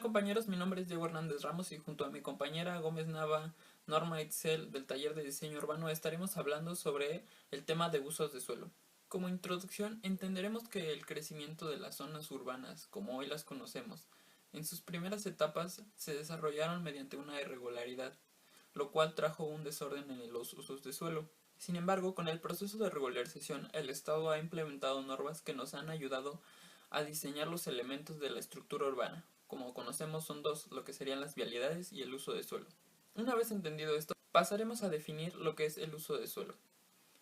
compañeros, mi nombre es Diego Hernández Ramos y junto a mi compañera Gómez Nava, Norma Itzel del taller de diseño urbano estaremos hablando sobre el tema de usos de suelo. Como introducción, entenderemos que el crecimiento de las zonas urbanas, como hoy las conocemos, en sus primeras etapas se desarrollaron mediante una irregularidad, lo cual trajo un desorden en los usos de suelo. Sin embargo, con el proceso de regularización, el Estado ha implementado normas que nos han ayudado a diseñar los elementos de la estructura urbana. Como conocemos son dos, lo que serían las vialidades y el uso de suelo. Una vez entendido esto, pasaremos a definir lo que es el uso de suelo.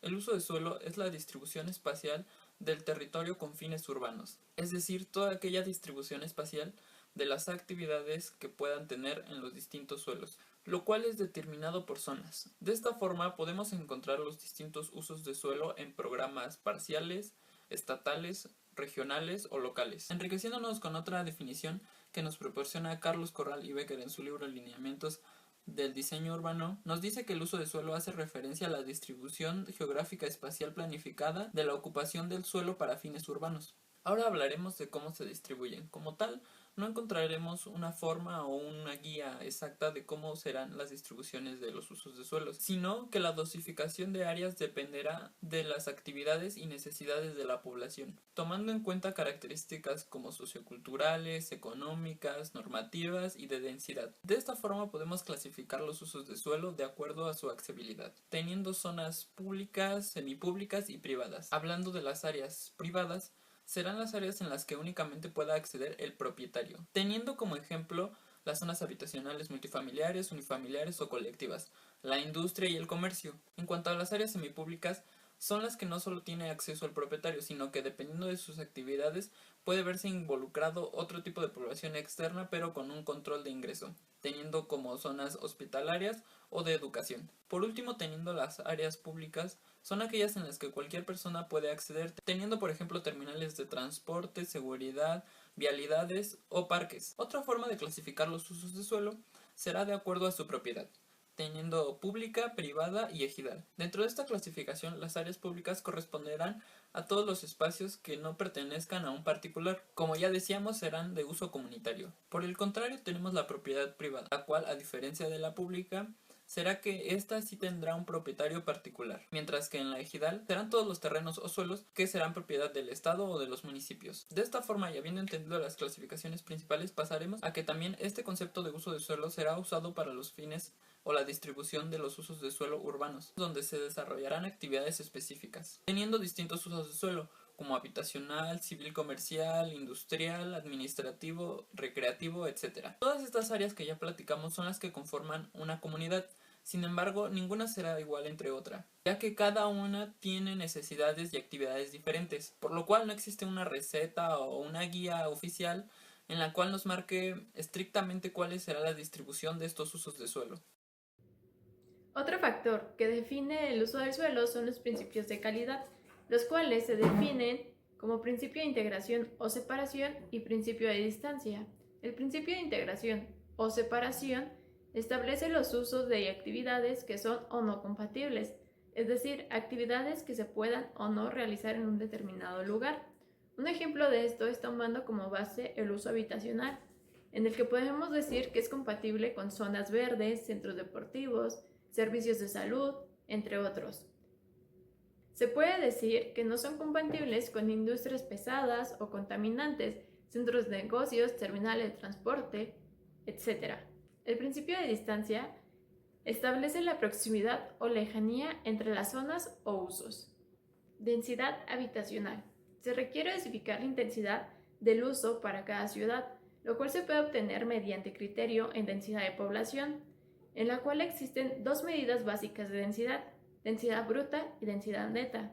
El uso de suelo es la distribución espacial del territorio con fines urbanos, es decir, toda aquella distribución espacial de las actividades que puedan tener en los distintos suelos, lo cual es determinado por zonas. De esta forma podemos encontrar los distintos usos de suelo en programas parciales, estatales, regionales o locales. Enriqueciéndonos con otra definición que nos proporciona Carlos Corral y Becker en su libro Lineamientos del diseño urbano, nos dice que el uso de suelo hace referencia a la distribución geográfica espacial planificada de la ocupación del suelo para fines urbanos. Ahora hablaremos de cómo se distribuyen. Como tal, no encontraremos una forma o una guía exacta de cómo serán las distribuciones de los usos de suelos, sino que la dosificación de áreas dependerá de las actividades y necesidades de la población, tomando en cuenta características como socioculturales, económicas, normativas y de densidad. De esta forma podemos clasificar los usos de suelo de acuerdo a su accesibilidad, teniendo zonas públicas, semipúblicas y privadas. Hablando de las áreas privadas, serán las áreas en las que únicamente pueda acceder el propietario, teniendo como ejemplo las zonas habitacionales multifamiliares, unifamiliares o colectivas, la industria y el comercio. En cuanto a las áreas semipúblicas, son las que no solo tiene acceso el propietario, sino que dependiendo de sus actividades puede verse involucrado otro tipo de población externa pero con un control de ingreso, teniendo como zonas hospitalarias o de educación. Por último, teniendo las áreas públicas, son aquellas en las que cualquier persona puede acceder, teniendo por ejemplo terminales de transporte, seguridad, vialidades o parques. Otra forma de clasificar los usos de suelo será de acuerdo a su propiedad, teniendo pública, privada y ejidal. Dentro de esta clasificación, las áreas públicas corresponderán a todos los espacios que no pertenezcan a un particular. Como ya decíamos, serán de uso comunitario. Por el contrario, tenemos la propiedad privada, la cual, a diferencia de la pública, será que ésta sí tendrá un propietario particular, mientras que en la ejidal serán todos los terrenos o suelos que serán propiedad del Estado o de los municipios. De esta forma, y habiendo entendido las clasificaciones principales, pasaremos a que también este concepto de uso de suelo será usado para los fines o la distribución de los usos de suelo urbanos, donde se desarrollarán actividades específicas, teniendo distintos usos de suelo, como habitacional, civil comercial, industrial, administrativo, recreativo, etc. Todas estas áreas que ya platicamos son las que conforman una comunidad. Sin embargo, ninguna será igual entre otra, ya que cada una tiene necesidades y actividades diferentes, por lo cual no existe una receta o una guía oficial en la cual nos marque estrictamente cuál será la distribución de estos usos de suelo. Otro factor que define el uso del suelo son los principios de calidad, los cuales se definen como principio de integración o separación y principio de distancia. El principio de integración o separación establece los usos de actividades que son o no compatibles, es decir, actividades que se puedan o no realizar en un determinado lugar. Un ejemplo de esto es tomando como base el uso habitacional, en el que podemos decir que es compatible con zonas verdes, centros deportivos, servicios de salud, entre otros. Se puede decir que no son compatibles con industrias pesadas o contaminantes, centros de negocios, terminales de transporte, etc. El principio de distancia establece la proximidad o lejanía entre las zonas o usos. Densidad habitacional. Se requiere especificar la intensidad del uso para cada ciudad, lo cual se puede obtener mediante criterio en densidad de población, en la cual existen dos medidas básicas de densidad, densidad bruta y densidad neta.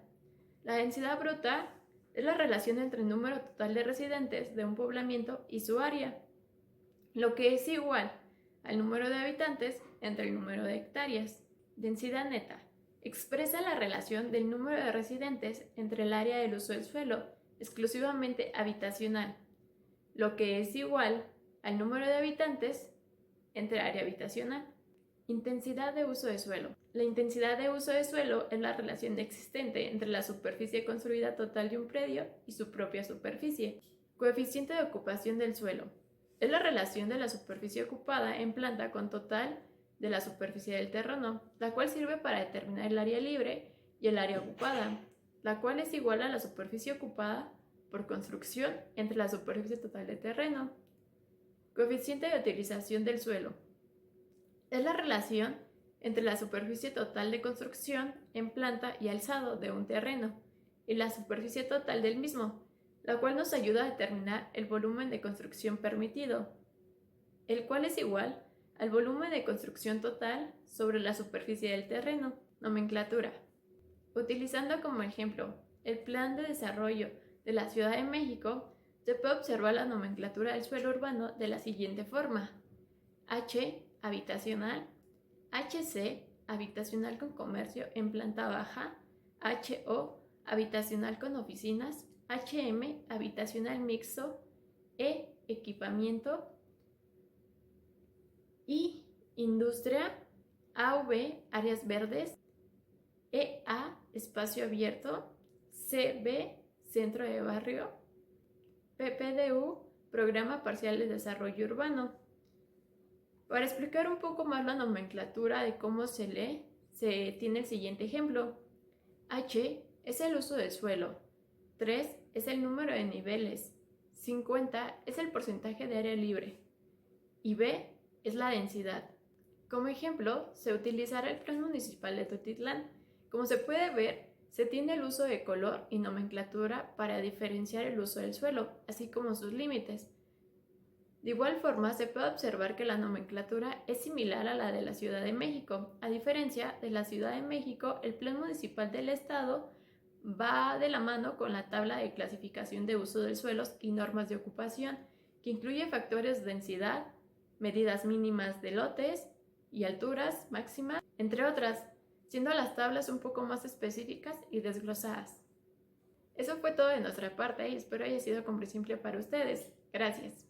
La densidad bruta es la relación entre el número total de residentes de un poblamiento y su área, lo que es igual al número de habitantes entre el número de hectáreas. Densidad neta expresa la relación del número de residentes entre el área del uso del suelo, exclusivamente habitacional, lo que es igual al número de habitantes entre área habitacional. Intensidad de uso de suelo. La intensidad de uso de suelo es la relación existente entre la superficie construida total de un predio y su propia superficie. Coeficiente de ocupación del suelo. Es la relación de la superficie ocupada en planta con total de la superficie del terreno, la cual sirve para determinar el área libre y el área ocupada, la cual es igual a la superficie ocupada por construcción entre la superficie total del terreno. Coeficiente de utilización del suelo. Es la relación entre la superficie total de construcción en planta y alzado de un terreno y la superficie total del mismo, la cual nos ayuda a determinar el volumen de construcción permitido, el cual es igual al volumen de construcción total sobre la superficie del terreno. Nomenclatura. Utilizando como ejemplo el Plan de Desarrollo de la Ciudad de México, se puede observar la nomenclatura del suelo urbano de la siguiente forma: H, habitacional; HC, habitacional con comercio en planta baja; HO, habitacional con oficinas; HM, habitacional mixto; E, equipamiento; I, industria; AV, áreas verdes; EA, espacio abierto; CB, centro de barrio; PPDU, programa parcial de desarrollo urbano. Para explicar un poco más la nomenclatura de cómo se lee, se tiene el siguiente ejemplo. H es el uso del suelo, 3 es el número de niveles, 50 es el porcentaje de área libre y B es la densidad. Como ejemplo, se utilizará el Plan Municipal de Tultitlán. Como se puede ver, se tiene el uso de color y nomenclatura para diferenciar el uso del suelo, así como sus límites. De igual forma, se puede observar que la nomenclatura es similar a la de la Ciudad de México. A diferencia de la Ciudad de México, el Plan Municipal del Estado va de la mano con la tabla de clasificación de uso de suelos y normas de ocupación, que incluye factores de densidad, medidas mínimas de lotes y alturas máximas, entre otras, siendo las tablas un poco más específicas y desglosadas. Eso fue todo de nuestra parte y espero haya sido comprensible para ustedes. Gracias.